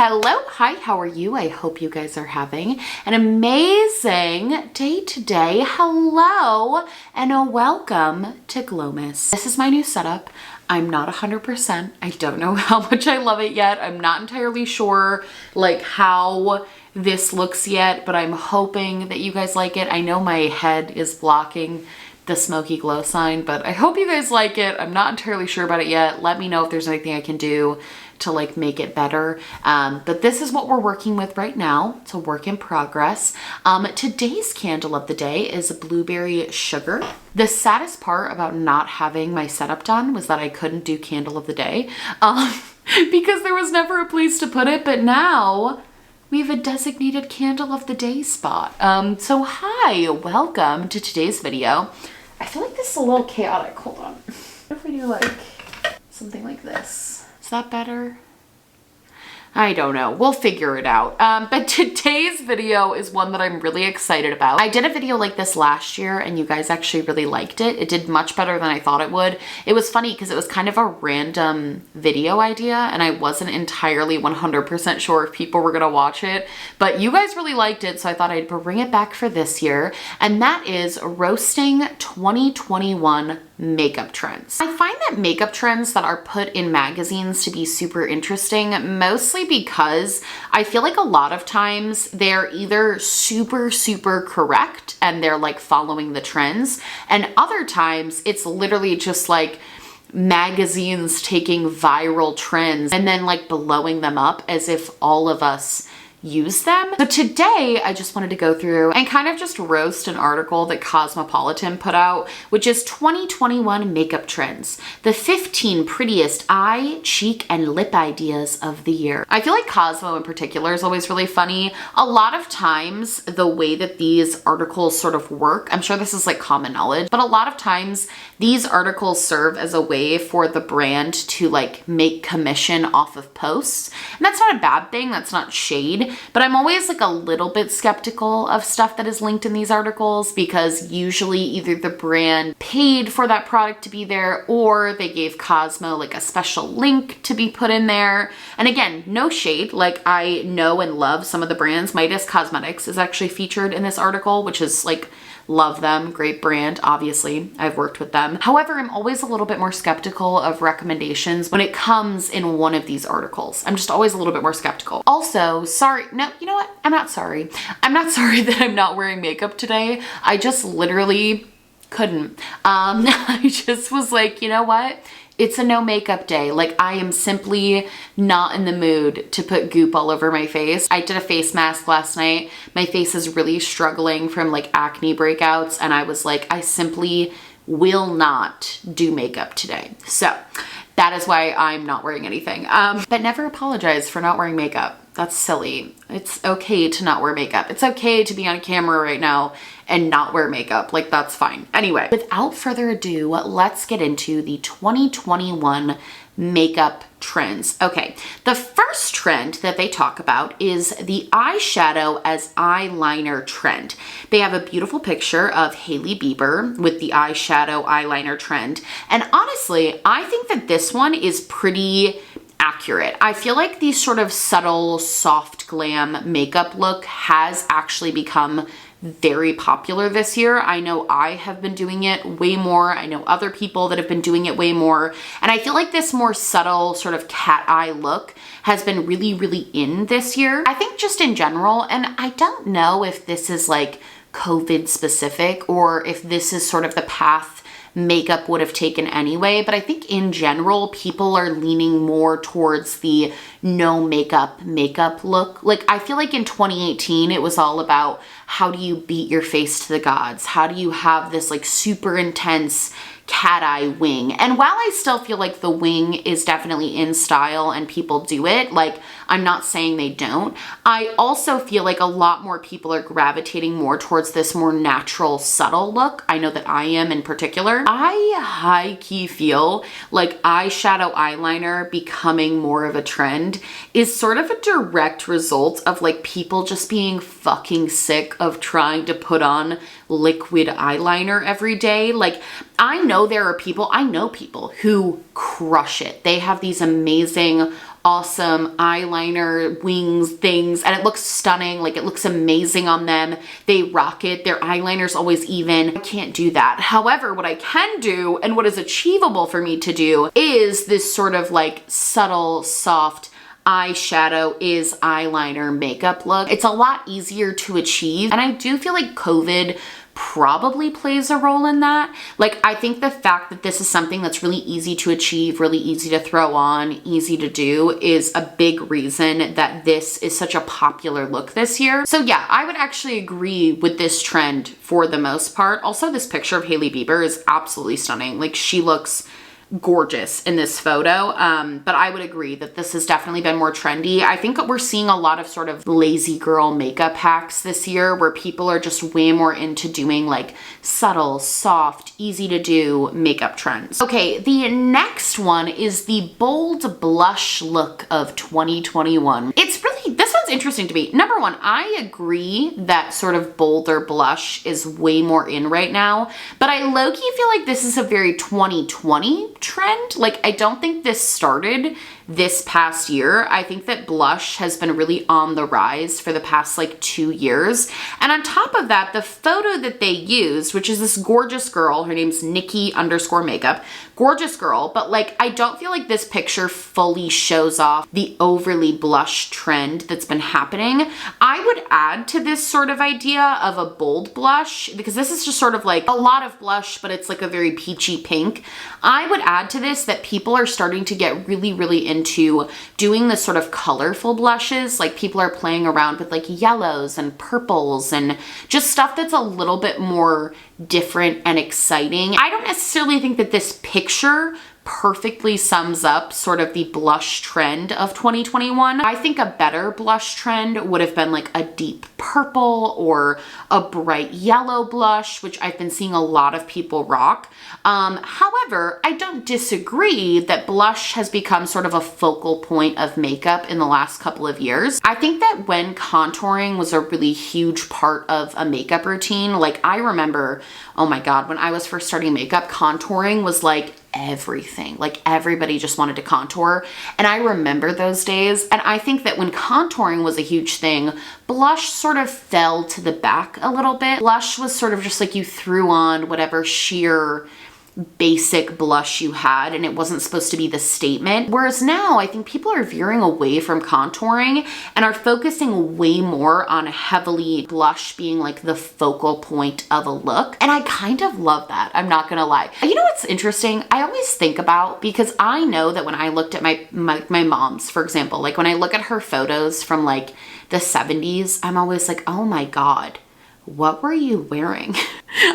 Hello, hi, how are you? I hope you guys are having an amazing day today. Hello and a welcome to Glowmas. This is my new setup. I'm not 100%. I don't know how much I love it yet. I'm not entirely sure like how this looks yet, but I'm hoping that you guys like it. I know my head is blocking the smoky glow sign, but I hope you guys like it. I'm not entirely sure about it yet. Let me know if there's anything I can do to like make it better. But this is what we're working with right now. It's a work in progress. Today's candle of the day is blueberry sugar. The saddest part about not having my setup done was that I couldn't do candle of the day because there was never a place to put it, but now we have a designated candle of the day spot. So hi, welcome to today's video. I feel like this is a little chaotic. Hold on. What if we do like something like this? Is that better? I don't know. We'll figure it out. But today's video is one that I'm really excited about. I did a video like this last year and you guys actually really liked it. It did much better than I thought it would. It was funny because it was kind of a random video idea and I wasn't entirely 100% sure if people were gonna watch it, but you guys really liked it, so I thought I'd bring it back for this year, and that is roasting 2021 makeup trends. I find that makeup trends that are put in magazines to be super interesting, mostly because I feel like a lot of times they're either super correct and they're like following the trends, and other times it's literally just like magazines taking viral trends and then like blowing them up as if all of us use them. So today I just wanted to go through and kind of just roast an article that Cosmopolitan put out, which is 2021 makeup trends, the 15 prettiest eye, cheek, and lip ideas of the year. I feel like Cosmo in particular is always really funny. A lot of times the way that these articles sort of work, I'm sure this is like common knowledge, but a lot of times these articles serve as a way for the brand to like make commission off of posts. And that's not a bad thing, that's not shade. But I'm always like a little bit skeptical of stuff that is linked in these articles because usually either the brand paid for that product to be there or they gave Cosmo like a special link to be put in there. And again, no shade, like I know and love some of the brands. Midas Cosmetics is actually featured in this article, which is like, love them, great brand, obviously, I've worked with them. However, I'm always a little bit more skeptical of recommendations when it comes in one of these articles. I'm just always a little bit more skeptical. Also, sorry, no, you know what? I'm not sorry. I'm not sorry that I'm not wearing makeup today. I just literally couldn't. I just was like, you know what? It's a no makeup day. Like I am simply not in the mood to put goop all over my face. I did a face mask last night. My face is really struggling from like acne breakouts and I was like, I simply will not do makeup today. So that is why I'm not wearing anything. But never apologize for not wearing makeup. That's silly. It's okay to not wear makeup. It's okay to be on camera right now and not wear makeup. Like that's fine. Anyway, without further ado, let's get into the 2021 makeup trends. Okay, the first trend that they talk about is the eyeshadow as eyeliner trend. They have a beautiful picture of Hailey Bieber with the eyeshadow eyeliner trend. And honestly, I think that this one is pretty accurate. I feel like the sort of subtle, soft glam makeup look has actually become very popular this year. I know I have been doing it way more. I know other people that have been doing it way more. And I feel like this more subtle sort of cat eye look has been really in this year. I think just in general, and I don't know if this is like COVID specific or if this is sort of the path makeup would have taken anyway, but I think in general people are leaning more towards the no makeup look. Like I feel like in 2018 it was all about how do you beat your face to the gods? How do you have this like super intense cat eye wing? And while I still feel like the wing is definitely in style and people do it, like I'm not saying they don't, I also feel like a lot more people are gravitating more towards this more natural, subtle look. I know that I am in particular. I high-key feel like eyeshadow eyeliner becoming more of a trend is sort of a direct result of like people just being fucking sick of trying to put on liquid eyeliner every day. Like I know there are people, I know people who crush it. They have these amazing awesome eyeliner wings things, and it looks stunning. Like, it looks amazing on them. They rock it. Their eyeliner's always even. I can't do that. However, what I can do, and what is achievable for me to do, is this sort of like subtle, soft eyeshadow is eyeliner makeup look. It's a lot easier to achieve, and I do feel like COVID probably plays a role in that. Like, I think the fact that this is something that's really easy to achieve, really easy to throw on, easy to do, is a big reason that this is such a popular look this year. So yeah, I would actually agree with this trend for the most part. Also, this picture of Hailey Bieber is absolutely stunning. Like, she looks gorgeous in this photo, but I would agree that this has definitely been more trendy. I think we're seeing a lot of sort of lazy girl makeup hacks this year, where people are just way more into doing like subtle, soft, easy to do makeup trends. Okay, the next one is the bold blush look of 2021. It's really, this one's interesting to me. Number one, I agree that sort of bolder blush is way more in right now, but I low-key feel like this is a very 2020 trend. Like, I don't think this started this past year. I think that blush has been really on the rise for the past like 2 years. And on top of that, the photo that they used, which is this gorgeous girl, her name's Nikki_makeup, gorgeous girl, but like, I don't feel like this picture fully shows off the overly blush trend that's been happening. I would add to this sort of idea of a bold blush, because this is just sort of like a lot of blush, but it's like a very peachy pink. I would add to this that people are starting to get really, really into doing this sort of colorful blushes. Like, people are playing around with like yellows and purples and just stuff that's a little bit more different and exciting. I don't necessarily think that this picture perfectly sums up sort of the blush trend of 2021. I think a better blush trend would have been like a deep purple or a bright yellow blush, which I've been seeing a lot of people rock. However, I don't disagree that blush has become sort of a focal point of makeup in the last couple of years. I think that when contouring was a really huge part of a makeup routine, like, I remember, oh my God, when I was first starting makeup, contouring was like everything. Like, everybody just wanted to contour. And I remember those days. And I think that when contouring was a huge thing, blush sort of fell to the back a little bit. Blush was sort of just like you threw on whatever sheer basic blush you had, and it wasn't supposed to be the statement. Whereas now, I think people are veering away from contouring and are focusing way more on heavily blush being like the focal point of a look. And I kind of love that, I'm not gonna lie. You know what's interesting? I always think about, because I know that when I looked at my mom's, for example, like when I look at her photos from like the 70s, I'm always like, oh my God, what were you wearing?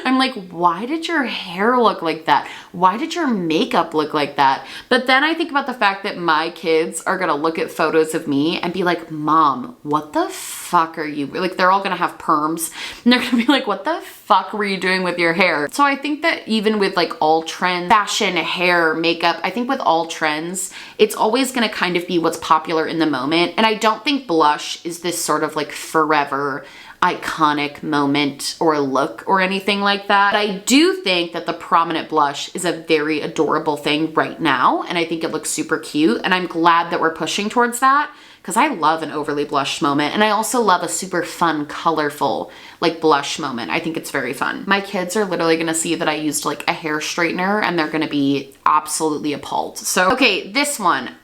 I'm like, why did your hair look like that? Why did your makeup look like that? But then I think about the fact that my kids are gonna look at photos of me and be like, Mom, what the fuck are you, like, they're all gonna have perms and they're gonna be like, what the fuck were you doing with your hair? So I think that even with like all trends, fashion, hair, makeup, I think with all trends, it's always gonna kind of be what's popular in the moment. And I don't think blush is this sort of like forever iconic moment or look or anything like that. But I do think that the prominent blush is a very adorable thing right now, and I think it looks super cute, and I'm glad that we're pushing towards that, because I love an overly blushed moment, and I also love a super fun, colorful, like blush moment. I think it's very fun. My kids are literally gonna see that I used like a hair straightener and they're gonna be absolutely appalled. So, okay, this one,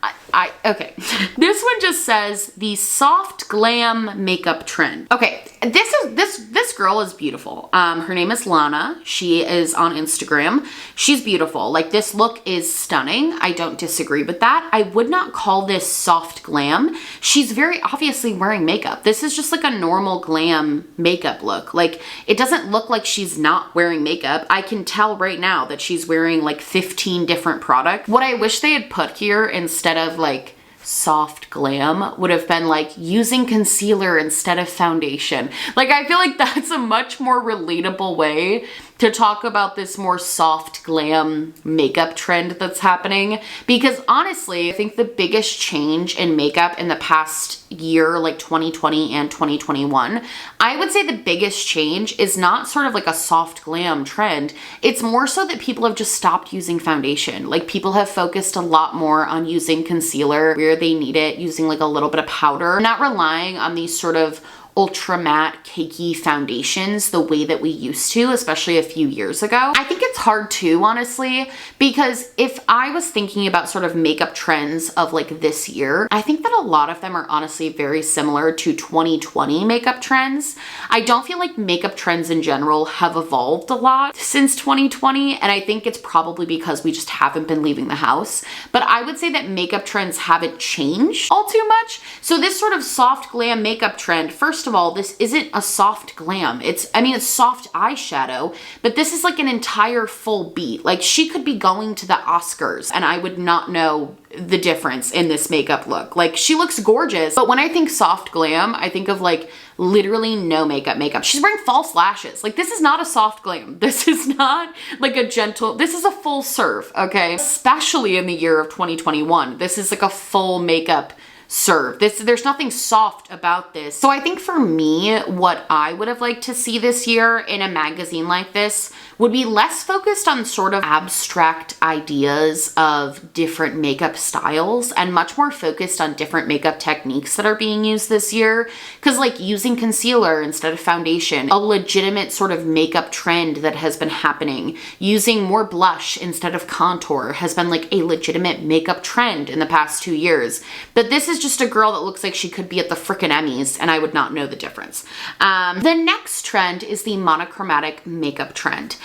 okay. This one just says the soft glam makeup trend. Okay, this girl is beautiful. Her name is Lana. She is on Instagram. She's beautiful. Like, this look is stunning. I don't disagree with that. I would not call this soft glam. She's very obviously wearing makeup. This is just like a normal glam makeup look. Like, it doesn't look like she's not wearing makeup. I can tell right now that she's wearing like 15 different products. What I wish they had put here instead of like soft glam would have been like using concealer instead of foundation. Like, I feel like that's a much more relatable way to talk about this more soft glam makeup trend that's happening, because honestly, I think the biggest change in makeup in the past year, like 2020 and 2021, I would say the biggest change is not sort of like a soft glam trend. It's more so that people have just stopped using foundation. Like, people have focused a lot more on using concealer where they need it, using like a little bit of powder, not relying on these sort of ultra matte cakey foundations the way that we used to, especially a few years ago. I think it's hard too, honestly, because if I was thinking about sort of makeup trends of like this year, I think that a lot of them are honestly very similar to 2020 makeup trends. I don't feel like makeup trends in general have evolved a lot since 2020, and I think it's probably because we just haven't been leaving the house. But I would say that makeup trends haven't changed all too much. So this sort of soft glam makeup trend, first of all, this isn't a soft glam. It's soft eyeshadow, but this is like an entire full beat. Like, she could be going to the Oscars and I would not know the difference in this makeup look. Like, she looks gorgeous, but when I think soft glam, I think of like literally no makeup. She's wearing false lashes. Like, this is not a soft glam. This is not like a gentle, this is a full serve, okay? Especially in the year of 2021. This is like a full makeup serve. There's nothing soft about this. So I think for me, what I would have liked to see this year in a magazine like this would be less focused on sort of abstract ideas of different makeup styles and much more focused on different makeup techniques that are being used this year. Because like using concealer instead of foundation, a legitimate sort of makeup trend that has been happening. Using more blush instead of contour has been like a legitimate makeup trend in the past 2 years. But this is just a girl that looks like she could be at the frickin' Emmys and I would not know the difference. The next trend is the monochromatic makeup trend.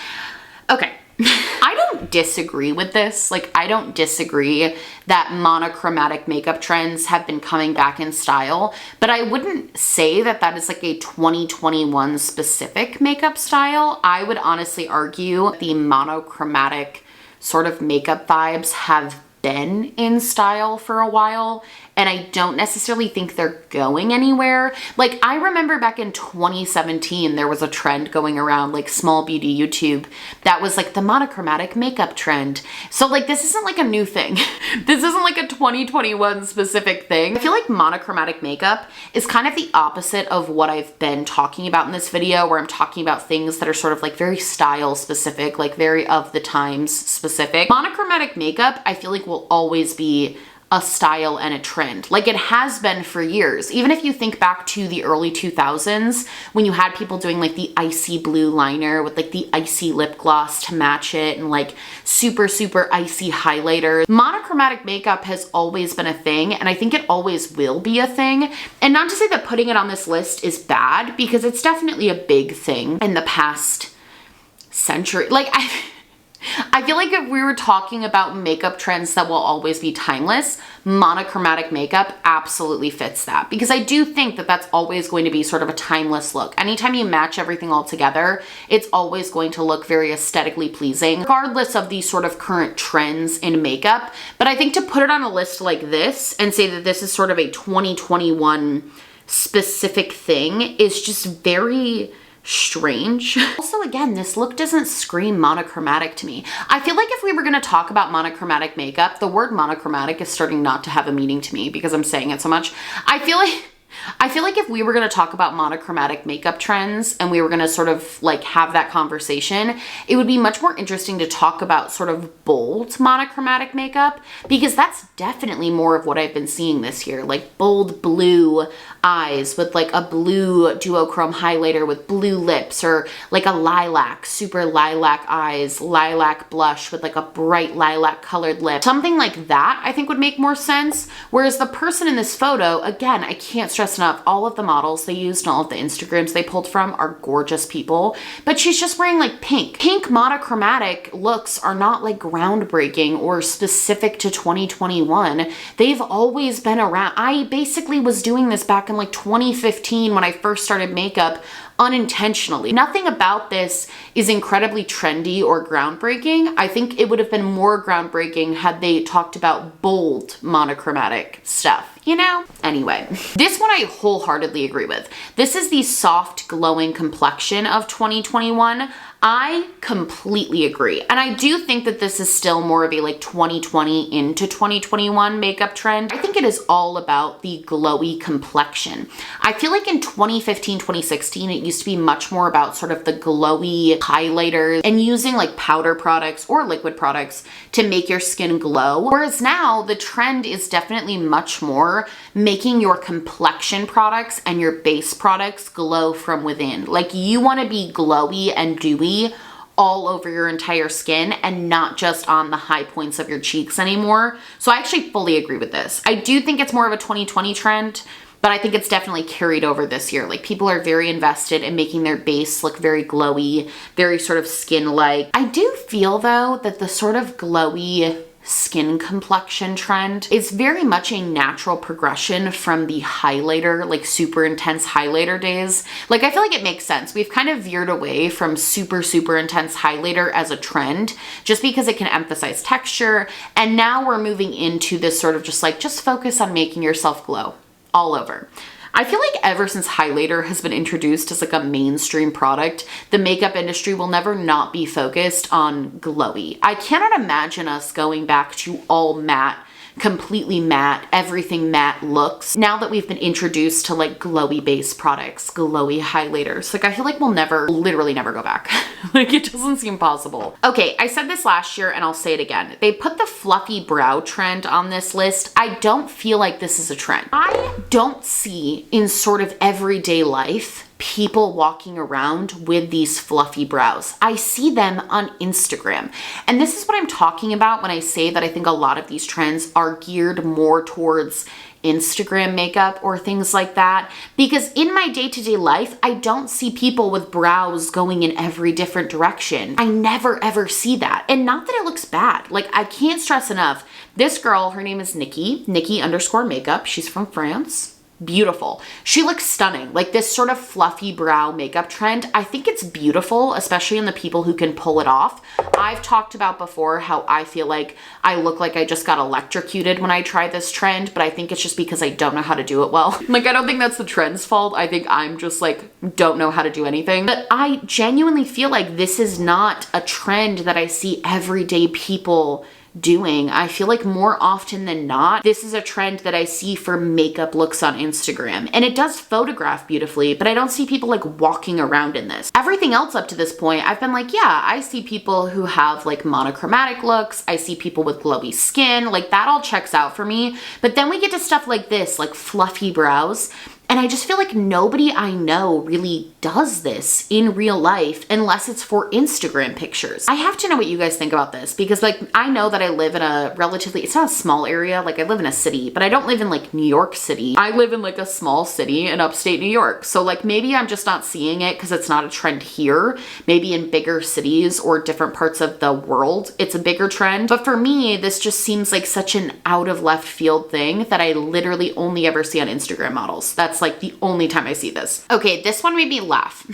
Okay. I don't disagree with this. Like, I don't disagree that monochromatic makeup trends have been coming back in style, but I wouldn't say that that is like a 2021 specific makeup style. I would honestly argue the monochromatic sort of makeup vibes have been in style for a while, and I don't necessarily think they're going anywhere. Like, I remember back in 2017, there was a trend going around like small beauty YouTube that was like the monochromatic makeup trend. So like, this isn't like a new thing. This isn't like a 2021 specific thing. I feel like monochromatic makeup is kind of the opposite of what I've been talking about in this video, where I'm talking about things that are sort of like very style specific, like very of the times specific. Monochromatic makeup, I feel like will always be a style and a trend. Like, it has been for years. Even if you think back to the early 2000s, when you had people doing like the icy blue liner with like the icy lip gloss to match it and like super, super icy highlighter. Monochromatic makeup has always been a thing, and I think it always will be a thing. And not to say that putting it on this list is bad, because it's definitely a big thing in the past century. Like, I feel like if we were talking about makeup trends that will always be timeless, monochromatic makeup absolutely fits that, because I do think that that's always going to be sort of a timeless look. Anytime you match everything all together, it's always going to look very aesthetically pleasing, regardless of these sort of current trends in makeup. But I think to put it on a list like this and say that this is sort of a 2021 specific thing is just very strange. Also, again, this look doesn't scream monochromatic to me. I feel like if we were going to talk about monochromatic makeup, the word monochromatic is starting not to have a meaning to me because I'm saying it so much. I feel like if we were going to talk about monochromatic makeup trends and we were going to sort of like have that conversation, it would be much more interesting to talk about sort of bold monochromatic makeup, because that's definitely more of what I've been seeing this year. Like bold blue eyes with like a blue duochrome highlighter with blue lips, or like a lilac, super lilac eyes, lilac blush with like a bright lilac colored lip. Something like that I think would make more sense. Whereas the person in this photo, again, I can't stress enough, all of the models they used and all of the Instagrams they pulled from are gorgeous people, but she's just wearing like pink. Pink monochromatic looks are not like groundbreaking or specific to 2021. They've always been around. I basically was doing this back in like 2015 when I first started makeup unintentionally. Nothing about this is incredibly trendy or groundbreaking. I think it would have been more groundbreaking had they talked about bold monochromatic stuff, you know? Anyway, this one I wholeheartedly agree with. This is the soft glowing complexion of 2021. I completely agree. And I do think that this is still more of a like 2020 into 2021 makeup trend. I think it is all about the glowy complexion. I feel like in 2015, 2016, it used to be much more about sort of the glowy highlighters and using like powder products or liquid products to make your skin glow. Whereas now the trend is definitely much more making your complexion products and your base products glow from within. Like you want to be glowy and dewy all over your entire skin and not just on the high points of your cheeks anymore. So I actually fully agree with this. I do think it's more of a 2020 trend, but I think it's definitely carried over this year. Like people are very invested in making their base look very glowy, very sort of skin-like. I do feel though that the sort of glowy skin complexion trend is very much a natural progression from the highlighter, like super intense highlighter days. Like I feel like it makes sense. We've kind of veered away from super intense highlighter as a trend just because it can emphasize texture. And now we're moving into this sort of just focus on making yourself glow all over. I feel like ever since highlighter has been introduced as like a mainstream product, the makeup industry will never not be focused on glowy. I cannot imagine us going back to all matte, completely matte, everything matte looks now that we've been introduced to like glowy base products, glowy highlighters. Like I feel like we'll literally never go back. Like it doesn't seem possible. Okay, I said this last year and I'll say it again. They put the fluffy brow trend on this list. I don't feel like this is a trend. I don't see in sort of everyday life people walking around with these fluffy brows. I see them on Instagram. And this is what I'm talking about when I say that I think a lot of these trends are geared more towards Instagram makeup or things like that. Because in my day-to-day life, I don't see people with brows going in every different direction. I never ever see that. And not that it looks bad. Like I can't stress enough. This girl, her name is Nikki_makeup. She's from France. Beautiful. She looks stunning. Like this sort of fluffy brow makeup trend, I think it's beautiful, especially in the people who can pull it off. I've talked about before how I feel like I look like I just got electrocuted when I try this trend, but I think it's just because I don't know how to do it well. Like I don't think that's the trend's fault. I think I'm just like don't know how to do anything. But I genuinely feel like this is not a trend that I see everyday people doing. I feel like more often than not, this is a trend that I see for makeup looks on Instagram. And it does photograph beautifully, but I don't see people like walking around in this. Everything else up to this point, I've been like, yeah, I see people who have like monochromatic looks. I see people with glowy skin. Like that all checks out for me. But then we get to stuff like this, like fluffy brows. And I just feel like nobody I know really does this in real life unless it's for Instagram pictures. I have to know what you guys think about this because like I know that I live in a relatively, it's not a small area, like I live in a city, but I don't live in like New York City. I live in like a small city in upstate New York. So like maybe I'm just not seeing it because it's not a trend here. Maybe in bigger cities or different parts of the world, it's a bigger trend. But for me, this just seems like such an out of left field thing that I literally only ever see on Instagram models. That's like the only time I see this. Okay, this one made me laugh.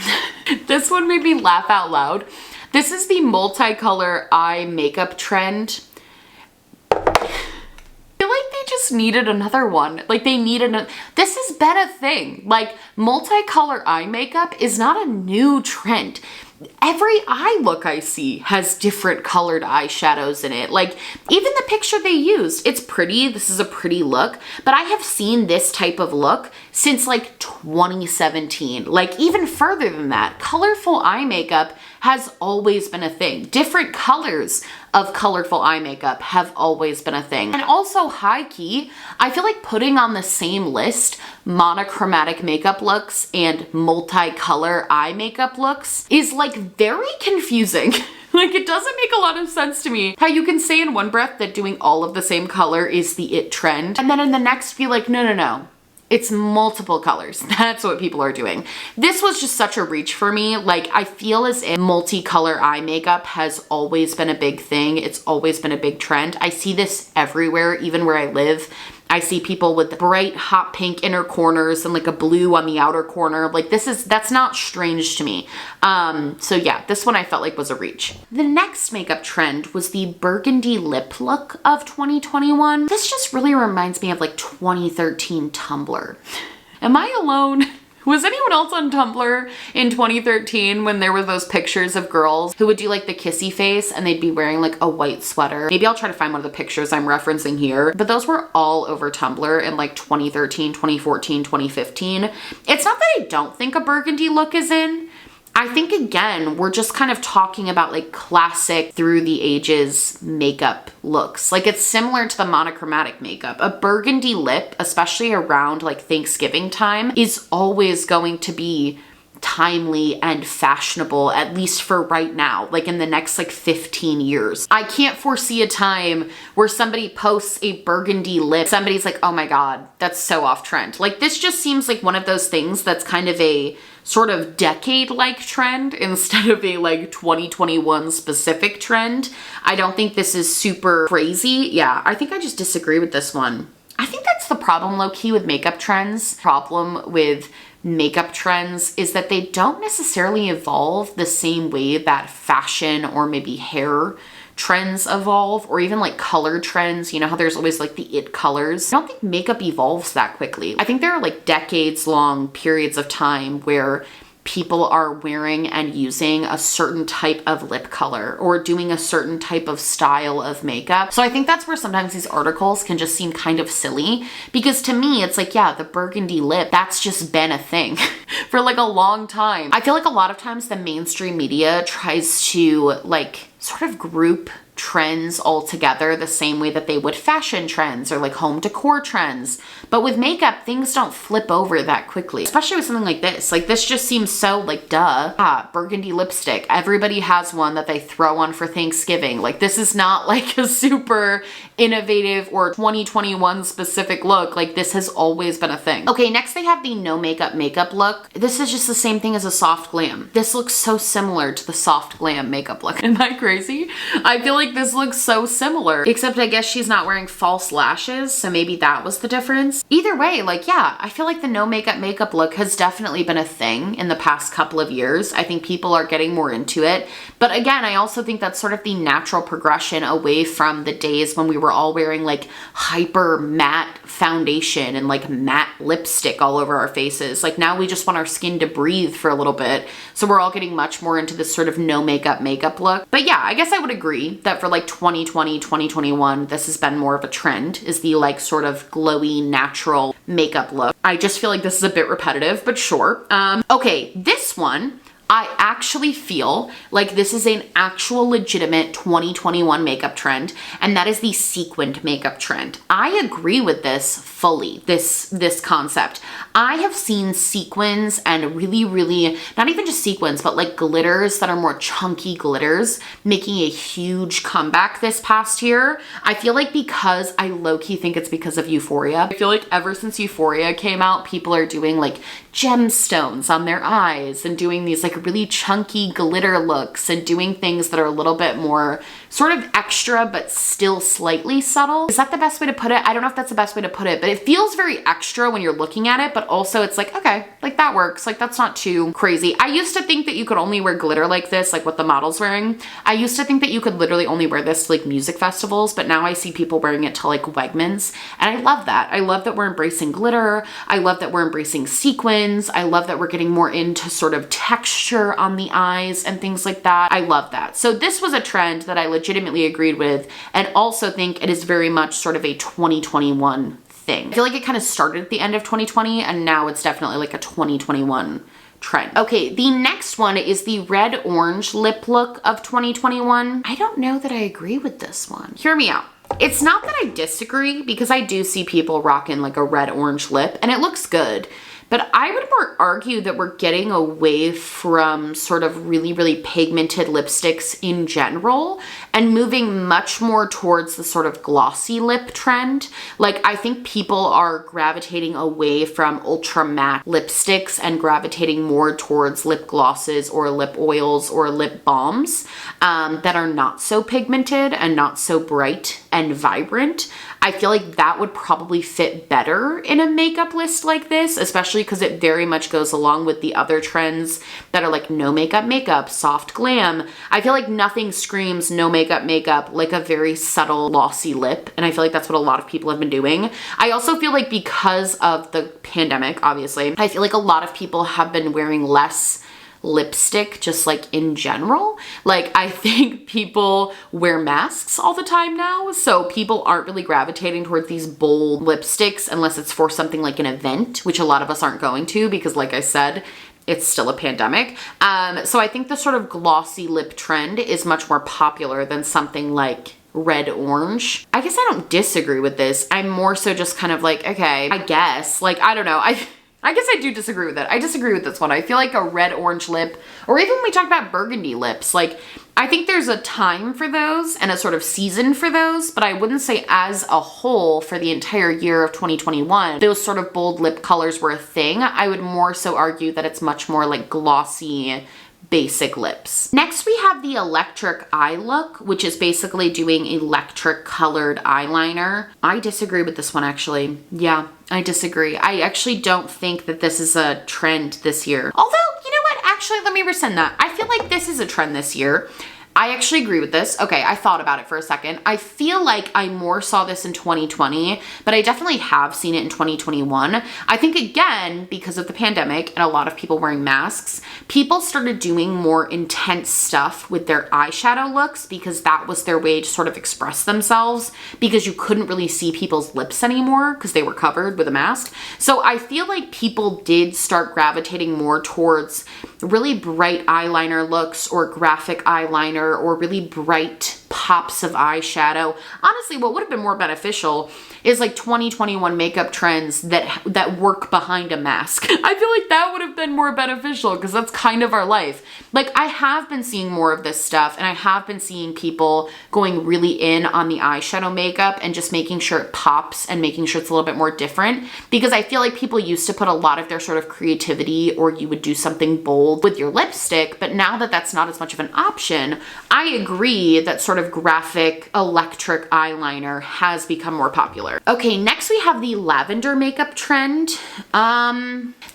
This one made me laugh out loud. This is the multicolor eye makeup trend. I feel like they just needed another one. Like they needed this has been a thing. Like multicolor eye makeup is not a new trend. Every eye look I see has different colored eyeshadows in it. Like even the picture they used, it's pretty. This is a pretty look, but I have seen this type of look since like 2017. Like even further than that, colorful eye makeup has always been a thing. Different colors of colorful eye makeup have always been a thing. And also high key, I feel like putting on the same list monochromatic makeup looks and multicolor eye makeup looks is like very confusing. Like it doesn't make a lot of sense to me how you can say in one breath that doing all of the same color is the it trend and then in the next be like, no. It's multiple colors. That's what people are doing. This was just such a reach for me. Like I feel as if multicolor eye makeup has always been a big thing. It's always been a big trend. I see this everywhere, even where I live. I see people with bright hot pink inner corners and like a blue on the outer corner. Like that's not strange to me. So yeah, this one I felt like was a reach. The next makeup trend was the burgundy lip look of 2021. This just really reminds me of like 2013 Tumblr. Am I alone Was anyone else on Tumblr in 2013 when there were those pictures of girls who would do like the kissy face and they'd be wearing like a white sweater? Maybe I'll try to find one of the pictures I'm referencing here, but those were all over Tumblr in like 2013, 2014, 2015. It's not that I don't think a burgundy look is in. I think, again, we're just kind of talking about like classic through the ages makeup looks. Like it's similar to the monochromatic makeup. A burgundy lip, especially around like Thanksgiving time, is always going to be timely and fashionable, at least for right now, like in the next like 15 years. I can't foresee a time where somebody posts a burgundy lip, somebody's like, oh my God, that's so off trend. Like this just seems like one of those things that's kind of a sort of decade-like trend instead of a like 2021 specific trend. I don't think this is super crazy. Yeah, I think I just disagree with this one. I think that's the problem low-key with makeup trends. Problem with makeup trends is that they don't necessarily evolve the same way that fashion or maybe hair trends evolve, or even like color trends. You know how there's always like the it colors? I don't think makeup evolves that quickly. I think there are like decades long periods of time where people are wearing and using a certain type of lip color or doing a certain type of style of makeup. So I think that's where sometimes these articles can just seem kind of silly, because to me, it's like, yeah, the burgundy lip, that's just been a thing for like a long time. I feel like a lot of times the mainstream media tries to like sort of group trends all together the same way that they would fashion trends or like home decor trends. But with makeup, things don't flip over that quickly, especially with something like this. Like this just seems so like, duh. Ah, burgundy lipstick. Everybody has one that they throw on for Thanksgiving. Like this is not like a super innovative or 2021 specific look. Like this has always been a thing. Okay, next they have the no makeup look. This is just the same thing as a soft glam. This looks so similar to the soft glam makeup look. Isn't that crazy? I feel like this looks so similar, except I guess she's not wearing false lashes, so maybe that was the difference. Either way, like, yeah, I feel like the no makeup look has definitely been a thing in the past couple of years. I think people are getting more into it. But again, I also think that's sort of the natural progression away from the days when we were all wearing like hyper matte foundation and like matte lipstick all over our faces. Like now we just want our skin to breathe for a little bit. So we're all getting much more into this sort of no makeup look. But yeah, I guess I would agree that for like 2020, 2021, this has been more of a trend, is the like sort of glowy, natural makeup look. I just feel like this is a bit repetitive, but sure. Okay, this one, I actually feel like this is an actual legitimate 2021 makeup trend, and that is the sequined makeup trend. I agree with this fully, this concept. I have seen sequins and really, not even just sequins, but like glitters that are more chunky glitters making a huge comeback this past year. I feel like because I low-key think it's because of Euphoria. I feel like ever since Euphoria came out, people are doing like gemstones on their eyes and doing these like really chunky glitter looks and doing things that are a little bit more sort of extra but still slightly subtle. Is that the best way to put it? I don't know if that's the best way to put it, but it feels very extra when you're looking at it, but also it's like, okay, like that works. Like that's not too crazy. I used to think that you could only wear glitter like this, like what the model's wearing. I used to think that you could literally only wear this to like music festivals, but now I see people wearing it to like Wegmans, and I love that. I love that we're embracing glitter. I love that we're embracing sequins. I love that we're getting more into sort of texture on the eyes and things like that. I love that. So this was a trend that I legitimately agreed with, and also think it is very much sort of a 2021 thing. I feel like it kind of started at the end of 2020, and now it's definitely like a 2021 trend. Okay, the next one is the red orange lip look of 2021. I don't know that I agree with this one. Hear me out. It's not that I disagree, because I do see people rocking like a red orange lip and it looks good. But I would more argue that we're getting away from sort of really pigmented lipsticks in general and moving much more towards the sort of glossy lip trend. Like I think people are gravitating away from ultra matte lipsticks and gravitating more towards lip glosses or lip oils or lip balms that are not so pigmented and not so bright and vibrant. I feel like that would probably fit better in a makeup list like this, especially especially because it very much goes along with the other trends that are like no makeup makeup, soft glam. I feel like nothing screams no makeup makeup like a very subtle glossy lip, and I feel like that's what a lot of people have been doing. I also feel like because of the pandemic, obviously, I feel like a lot of people have been wearing less lipstick just like in general. Like I think people wear masks all the time now, so people aren't really gravitating towards these bold lipsticks unless it's for something like an event, which a lot of us aren't going to because like I said, it's still a pandemic. So I think the sort of glossy lip trend is much more popular than something like red orange. I guess I don't disagree with this. I'm more so just kind of like, okay, I guess, like, I don't know. I guess I do disagree with it. I disagree with this one. I feel like a red orange lip, or even when we talk about burgundy lips, like I think there's a time for those and a sort of season for those, but I wouldn't say as a whole for the entire year of 2021, those sort of bold lip colors were a thing. I would more so argue that it's much more like glossy, basic lips. Next, we have the electric eye look, which is basically doing electric colored eyeliner. I disagree with this one actually. Yeah, I disagree. I actually don't think that this is a trend this year. Although, you know what? Actually, let me rescind that. I feel like this is a trend this year. I actually agree with this. Okay, I thought about it for a second. I feel like I more saw this in 2020, but I definitely have seen it in 2021. I think again, because of the pandemic and a lot of people wearing masks, people started doing more intense stuff with their eyeshadow looks because that was their way to sort of express themselves because you couldn't really see people's lips anymore because they were covered with a mask. So I feel like people did start gravitating more towards really bright eyeliner looks or graphic eyeliner or really bright pops of eyeshadow. Honestly, what would have been more beneficial is like 2021 makeup trends that work behind a mask. I feel like that would have been more beneficial because that's kind of our life. Like I have been seeing more of this stuff and I have been seeing people going really in on the eyeshadow makeup and just making sure it pops and making sure it's a little bit more different because I feel like people used to put a lot of their sort of creativity or you would do something bold with your lipstick, but now that that's not as much of an option, I agree that sort of graphic electric eyeliner has become more popular. Okay, next we have the lavender makeup trend.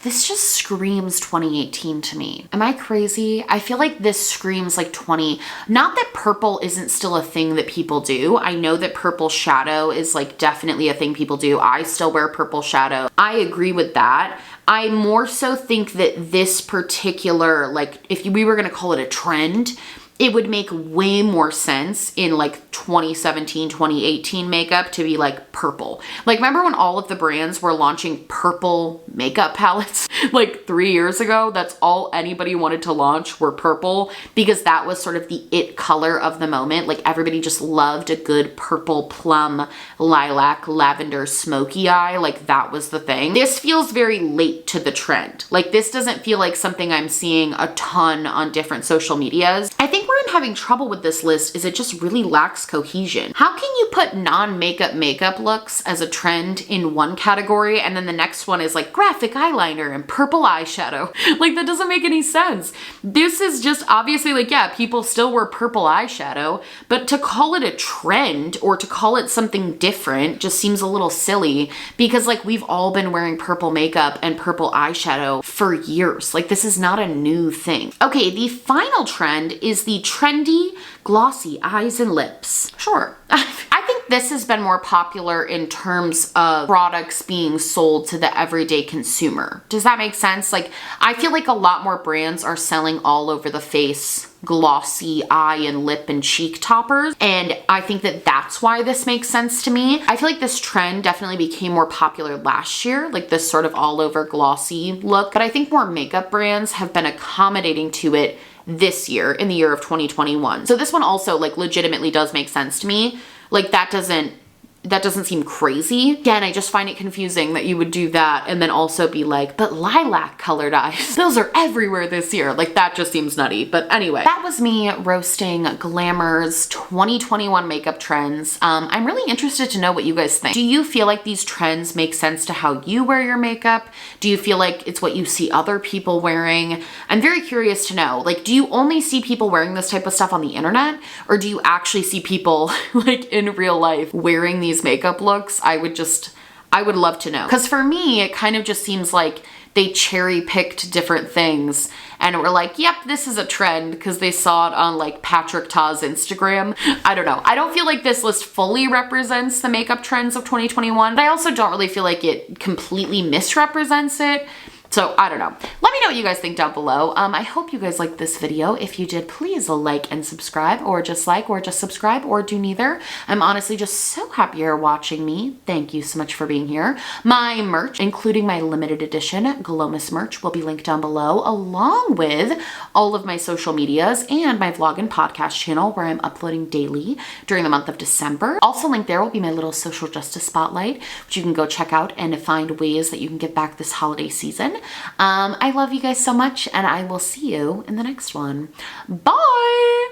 This just screams 2018 to me. Am I crazy? I feel like this screams like 20. Not that purple isn't still a thing that people do. I know that purple shadow is like definitely a thing people do. I still wear purple shadow. I agree with that. I more so think that this particular, like if we were gonna call it a trend, it would make way more sense in like 2017, 2018 makeup to be like purple. Like remember when all of the brands were launching purple makeup palettes like 3 years ago? That's all anybody wanted to launch were purple because that was sort of the it color of the moment. Like everybody just loved a good purple, plum, lilac, lavender, smoky eye. Like that was the thing. This feels very late to the trend. Like this doesn't feel like something I'm seeing a ton on different social medias. I think where I'm having trouble with this list is it just really lacks cohesion. How can you put non-makeup makeup looks as a trend in one category and then the next one is like graphic eyeliner and purple eyeshadow? Like that doesn't make any sense. This is just obviously like, yeah, people still wear purple eyeshadow, but to call it a trend or to call it something different just seems a little silly because like we've all been wearing purple makeup and purple eyeshadow for years. Like this is not a new thing. Okay, the final trend is the trendy glossy eyes and lips. Sure. I think this has been more popular in terms of products being sold to the everyday consumer. Does that make sense? Like, I feel like a lot more brands are selling all over the face glossy eye and lip and cheek toppers. And I think that that's why this makes sense to me. I feel like this trend definitely became more popular last year, like this sort of all over glossy look. But I think more makeup brands have been accommodating to it this year in the year of 2021. So this one also like legitimately does make sense to me. Like that doesn't seem crazy. Again, I just find it confusing that you would do that and then also be like, but lilac colored eyes, those are everywhere this year. Like that just seems nutty. But anyway, that was me roasting Glamour's 2021 makeup trends. I'm really interested to know what you guys think. Do you feel like these trends make sense to how you wear your makeup? Do you feel like it's what you see other people wearing? I'm very curious to know, like, do you only see people wearing this type of stuff on the internet? Or do you actually see people like in real life wearing these makeup looks? I would love to know. Because for me, it kind of just seems like they cherry picked different things and were like, yep, this is a trend because they saw it on like Patrick Ta's Instagram. I don't know. I don't feel like this list fully represents the makeup trends of 2021, but I also don't really feel like it completely misrepresents it. So I don't know. Let me know what you guys think down below. I hope you guys liked this video. If you did, please like and subscribe, or just subscribe, or do neither. I'm honestly just so happy you're watching me. Thank you so much for being here. My merch, including my limited edition Glomus merch, will be linked down below, along with all of my social medias and my vlog and podcast channel where I'm uploading daily during the month of December. Also linked there will be my little social justice spotlight, which you can go check out and find ways that you can give back this holiday season. I love you guys so much, and I will see you in the next one. Bye!